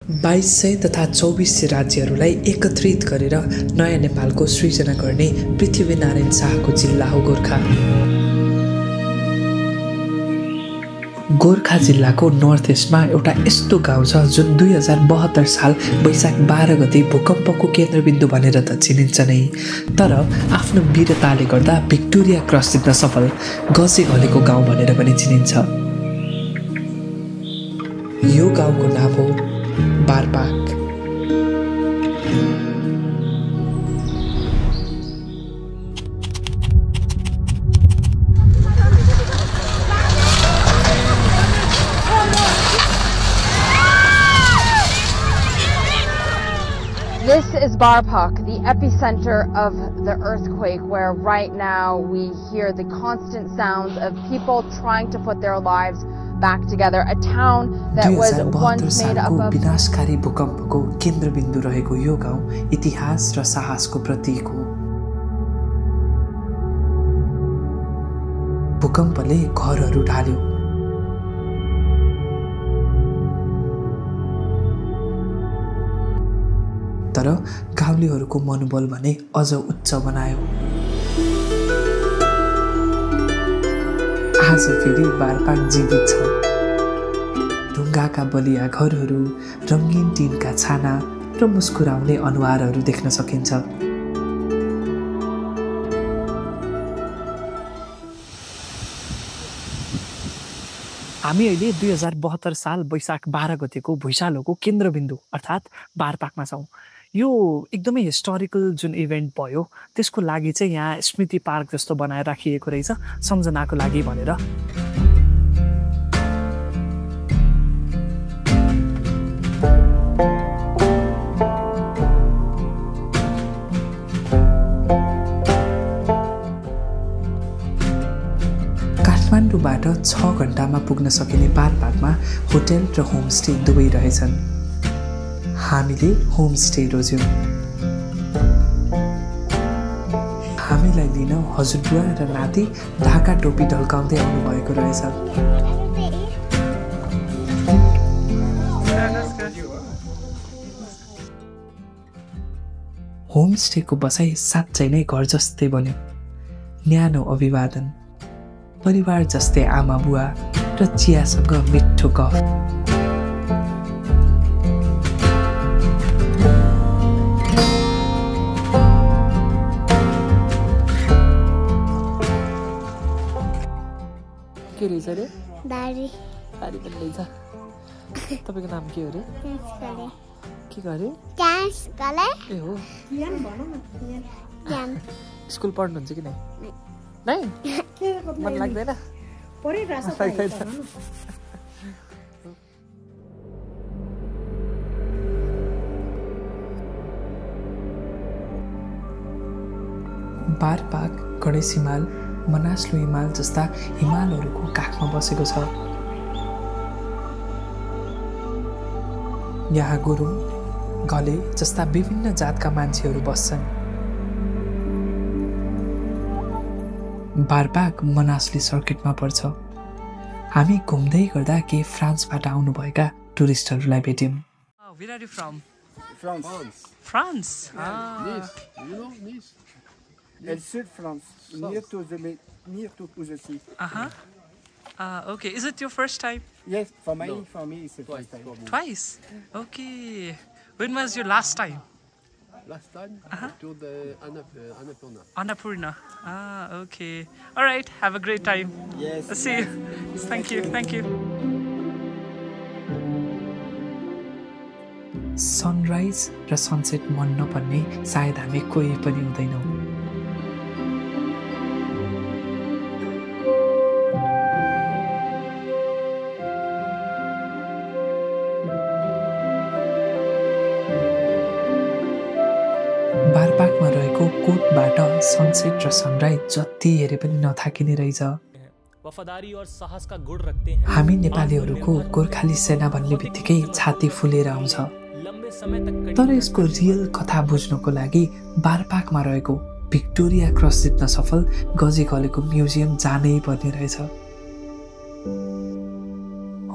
2200 तथा 2400 राज्यहरूलाई एकत्रित गरेर नयाँ नेपालको सृजना गर्ने पृथ्वीनारायण शाहको जिल्ला हो गोर्खा। गोर्खा जिल्लाको नर्थ इस्टमा एउटा यस्तो गाउँ छ जुन 2072 साल वैशाख 12 गते भूकम्पको केन्द्रबिन्दु भनेर त चिनिन्छ नै, तर आफ्नो वीरताले गर्दा भिक्टोरिया क्रस जित्न सफल गजे घलेको गाउँ भनेर पनि चिनिन्छ। यो गाउँको नाम हो बारपाक। This is Barpak, the epicenter of the earthquake, where right now we hear the constant sounds of people trying to put their lives back together. A town that was once made up of विनाशकारी भूकम्पको केन्द्रबिन्दु रहेको यो गाउँ इतिहास र साहसको प्रतीक हो। भूकम्पले घरहरू ढाल्यो, तर गाउँलेहरूको मनोबल भने अझ उच्च बनायो। आज फेरि बारपाक जीवित छ। ढुङ्गाका बलिया घरहरू, रङ्गीन टिनका छाना र मुस्कुराउने अनुहारहरू देख्न सकिन्छ। हामी अहिले 2072 साल वैशाख 12 गतेको भुइँचालोको केन्द्रबिन्दु अर्थात् बारपाकमा छौँ। यो एकदमै हिस्टोरिकल जुन इभेन्ट भयो त्यसको लागि चाहिँ यहाँ स्मृति पार्क जस्तो बनाएर राखिएको रहेछ सम्झनाको लागि भनेर। काठमाडौँबाट 6 घण्टामा पुग्न सकिने बारपाकमा होटल र होमस्टे दुवै रहेछन्। हामीले होमस्टे रोज्यौँ। हामीलाई लिन हजुरबुवा र नाति ढाका टोपी ढल्काउँदै आउनुभएको रहेछ। होमस्टेको बसाइ साँच्चै नै घर जस्तै बन्यो। न्यानो अभिवादन, परिवार जस्तै आमा बुवा र चियासँग मिठो गफ। के रहेछ रे? दारी दारी पनि रहेछ। तपाईँको नाम के हो रे? के गरे? ए हो। स्कुल पढ्नुहुन्छ कि नै? नै मन लाग्दैन? बारपाक गणेश हिमाल, मनासलु हिमाल जस्ता हिमालहरूको काखमा बसेको छ। यहाँ गुरुङ, घले जस्ता विभिन्न जातका मान्छेहरू बस्छन्। बारपाक मनासली सर्किटमा पर्छ। हामी घुम्दै गर्दा केही फ्रान्सबाट आउनुभएका टुरिस्टहरूलाई भेट्यौँ। Where are you from? France. France? Nice. You know Nice? It's South France, near to the sea. Okay. Is it your first time? Yes, for me it's the first time. Twice? Okay. When was your last time? Last time to the Annapurna. Annapurna. Okay. All right. Have a great time. Yes. See you. Thank you. Thank you. Sunrise र sunset मन नपर्ने सायद हामी कोही पनि हुँदैनौँ। बारपाकमा रहेको कोटबाट sunset र सनराइज जति हेरे पनि नथाकिने रहेछ। वफादारी और साहस का गुण रखते हैं। हामी नेपालीहरूको गोर्खाली सेना भन्ने बित्तिकै छाती फुलेर आउँछ। तर यसको रियल कथा बुझ्नको लागि बारपाकमा रहेको भिक्टोरिया क्रस जित्न सफल गजे घलेको म्युजियम जानै पर्ने रहेछ।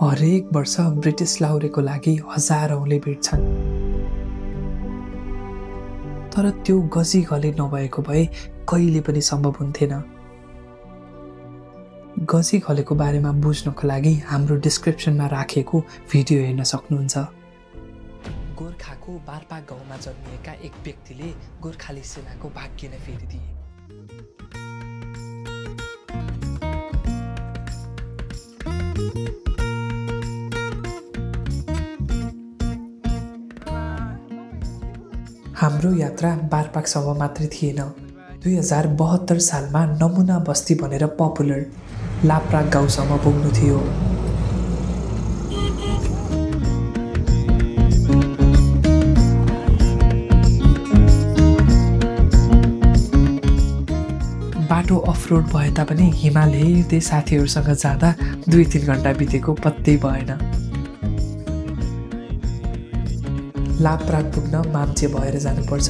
हरेक वर्ष ब्रिटिस लाहुरेको लागि हजारौंले भिड्छन्। तर त्यो गजी घले नभएको भए कहिले पनि सम्भव हुन्थेन। गजी घलेको बारेमा बुझ्नको लागि हाम्रो डिस्क्रिप्सनमा राखेको भिडियो हेर्न सक्नुहुन्छ। गोर्खाको बारपाक गाउँमा जन्मिएका एक व्यक्तिले गोर्खाली सेनाको भाग्य नै फेरिदिए। हाम्रो यात्रा बारपाकसम्म मात्रै थिएन। 2072 सालमा नमुना बस्ती बनेर पपुलर लाप्राक गाउँसम्म पुग्नु थियो। बाटो अफरोड भए तापनि हिमाल हेर्दै साथीहरूसँग जाँदा 2-3 घण्टा बितेको पत्तै भएन। लाप्राक पुग्न माम्चे भएर जानुपर्छ।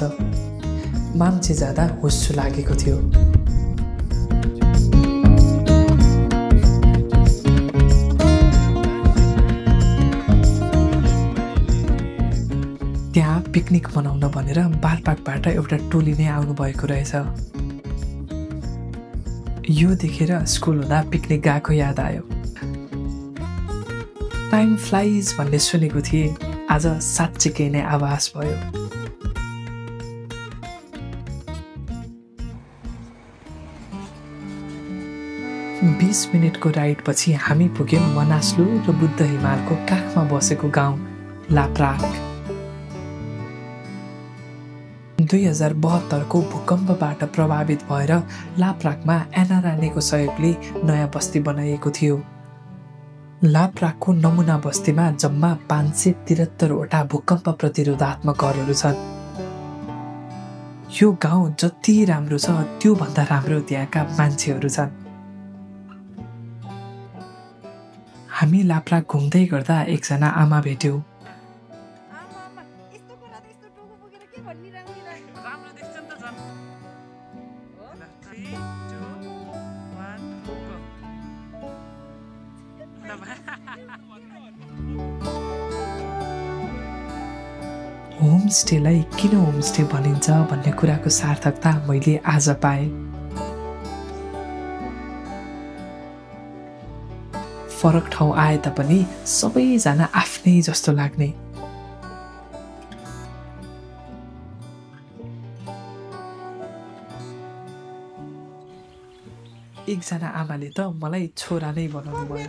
माम्चे जाँदा हुस्सु लागेको थियो। त्यहाँ पिकनिक मनाउन भनेर बारपाकबाट एउटा टोली नै आउनु भएको रहेछ। यो देखेर स्कुल हुँदा पिकनिक गएको याद आयो। टाइम फ्लाइज भन्ने सुनेको थिएँ, आज साँच्चीकै नै आभास भयो। 20 मिनटको राइड पछि हामी पुग्यौं मनास्लु र बुद्ध हिमालको काखमा बसेको गाउँ लाप्राक। 2072 को भूकम्पबाट प्रभावित भएर लाप्राकमा एना रानीको सहयोगले नयाँ बस्ती बनाइएको थियो। लाप्राकको नमुना बस्तीमा जम्मा 573 वटा भूकम्प प्रतिरोधात्मक घरहरू छन्। यो गाउँ जति राम्रो छ त्यो भन्दा राम्रो त्यहाँका मान्छेहरू छन्। हामी लाप्राक घुम्दै गर्दा एकजना आमा भेट्यौं। होमस्टेलाई किन होमस्टे भनिन्छ भन्ने कुराको सार्थकता मैले आज पाएँ। फरक ठाउँ आए तापनि सबैजना आफ्नै जस्तो लाग्ने। एकजना आमाले त मलाई छोरा नै बनाउनु भयो।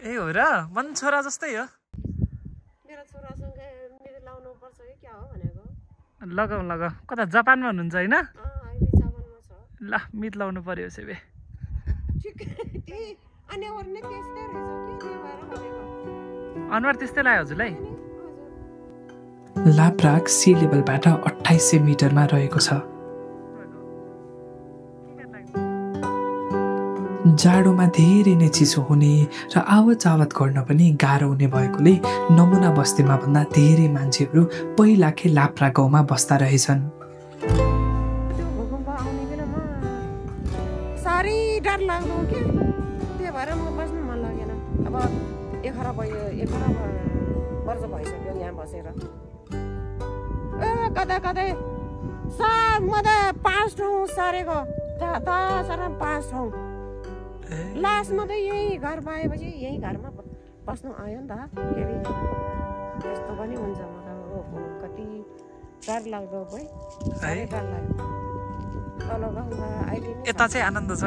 ए हो र, मन छोरा जस्तै हो। मेरो छोरासँग मेरो लाउनु पर्छ कि क्या हो भनेको। लगाऊ लगाऊ। कता जापानमा हुनुहुन्छ हैन? अहिले जापानमा छ। ल मित लाउनु पर्यो सेबे। ठिक अनि अरु नै त्यस्तै रहेछ के त्यो भएर भनेको। अनुहार त्यस्तै लाग्यो हजुरलाई? लाप्राक सी लेभलबाट 2800 मिटरमा रहेको छ। जाडोमा धेरै नै चिसो हुने र आवत जावत गर्न पनि गाह्रो हुने भएकोले नमुना बस्तीमा भन्दा धेरै मान्छेहरू पहिलाकै लाप्राक गाउँमा बस्दा रहेछन्। त्यो भूकम्प आउने बेलामा साह्रै डर लाग्दो के त्यही भएर म बस्न मन लागेन। अब 1 वर्ष भइसक्यो यहाँ बसेर। कता कतै म त 5 ठाउँ सारेको सारा 5 ठाउँ। लास्टमा त यही घर पाएपछि यही घरमा बस्नु आयो नि त। फेरि त्यस्तो पनि हुन्छ म त कति डर लाग्दो भए डर लाग्यो। तल गाउँमा अहिले यता चाहिँ आनन्द छ।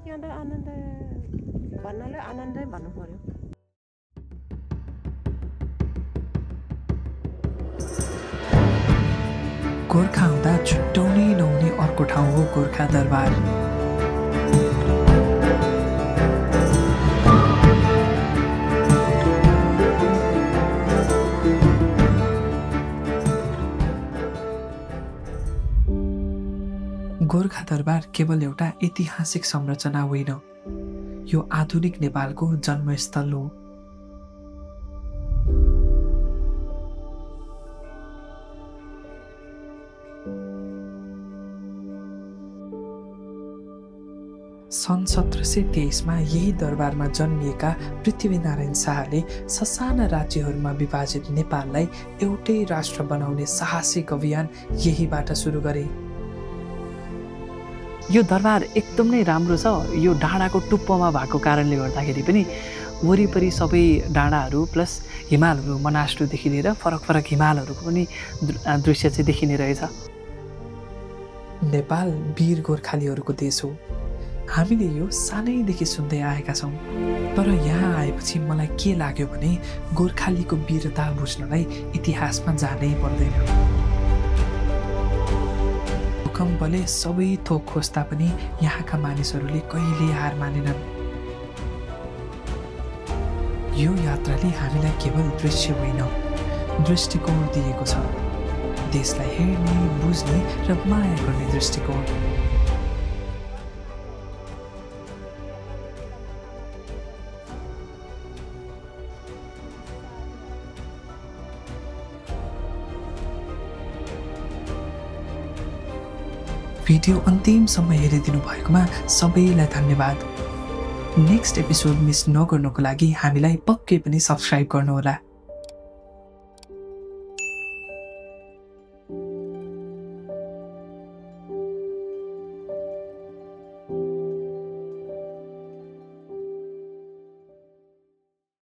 यहाँ त आनन्द भन्नाले आनन्दै भन्नु पर्यो। गोर्खा हुँदा छुट्याउनै नहुने अर्को ठाउँ हो गोर्खा दरबार। गोर्खा दरबार केवल एउटा ऐतिहासिक संरचना होइन, यो आधुनिक नेपालको जन्मस्थल हो। सन् 1723 मा यही दरबारमा जन्मिएका पृथ्वीनारायण शाहले ससाना राज्यहरूमा विभाजित नेपाललाई एउटै राष्ट्र बनाउने साहसिक अभियान यहीबाट सुरु गरे। यो दरबार एकदम नै राम्रो छ। यो डाँडाको टुप्पोमा भएको कारणले गर्दाखेरि पनि वरिपरि सबै डाँडाहरू प्लस हिमालहरू, मनास्टुदेखि लिएर फरक फरक हिमालहरूको पनि दृश्य चाहिँ देखिने रहेछ। नेपाल वीर गोर्खालीहरूको देश हो। हामीले यो सानैदेखि सुन्दै आएका छौँ। तर यहाँ आएपछि मलाई के लाग्यो भने गोर्खालीको वीरता बुझ्नलाई इतिहासमा जानै पर्दैन। भूकम्पले सबै थोक खोज्दा पनि यहाँका मानिसहरूले कहिले हार मानेनन्। यो यात्राले हामीलाई केवल दृश्य होइन, दृष्टिकोण दिएको छ। देशलाई हेर्ने, बुझ्ने र माया गर्ने दृष्टिकोण। भिडियो अन्तिमसम्म हेरिदिनु भएकोमा सबैलाई धन्यवाद। नेक्स्ट एपिसोड मिस नगर्नको लागि हामीलाई पक्कै पनि सब्स्क्राइब गर्नुहोला।